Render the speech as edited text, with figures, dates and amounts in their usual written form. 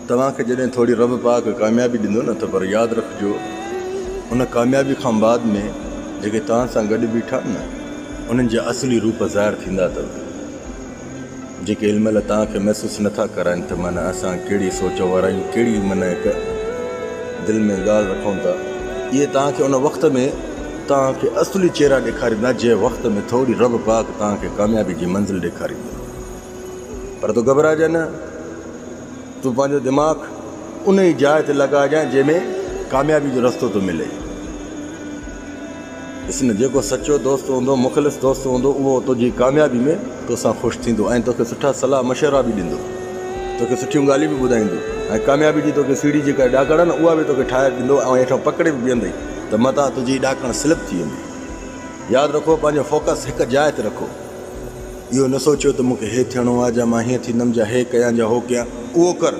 तव्हांखे जॾहिं थोरी रब पाक कामयाबी ॾींदो न त पर यादि रखिजो उन कामयाबी खां बाद में जेके तव्हां सां गॾु बीठा न उन्हनि जा असली रूप ज़ाहिर थींदा अथव, जेके हिनमहिल तव्हांखे महसूसु नथा कराइनि त माना असां कहिड़ी सोच वारा आहियूं, कहिड़ी माना हिकु दिलि में ॻाल्हि रखूं था। इहे तव्हांखे उन वक़्त में तव्हांखे असली चेहरा ॾेखारींदा जंहिं वक़्त में थोरी रब पाक तव्हांखे कामयाबी जी मंज़िल ॾेखारींदा। पर तूं घबराइजांइ न, तूं पंहिंजो दिमाग़ु उन ई जाइ ते लॻाइजांइ जंहिंमें कामयाबी जो रस्तो थो मिले। ॾिस न, जेको सचो दोस्त हूंदो, मुख़लिस दोस्त हूंदो, उहो तुंहिंजी कामयाबी में तोसां ख़ुशि थींदो ऐं तोखे सुठा सलाह मशवरा बि ॾींदो, तोखे सुठियूं ॻाल्हियूं बि ॿुधाईंदो ऐं कामयाबी जी तोखे सीढ़ी जेका ॾाकण न उहा बि तोखे ठाहे ॾींदो ऐं हेठां पकिड़े बि बीहंदई त मथां तुंहिंजी ॾाकण स्लिप थी वेंदी। यादि रखो, पंहिंजो फोकस हिकु जाइ ते रखो। इहो न सोचियो त मूंखे हे थियणो आहे जा मां हीअं थींदुमि जा हे कयां जा हो कयां, उहो कर।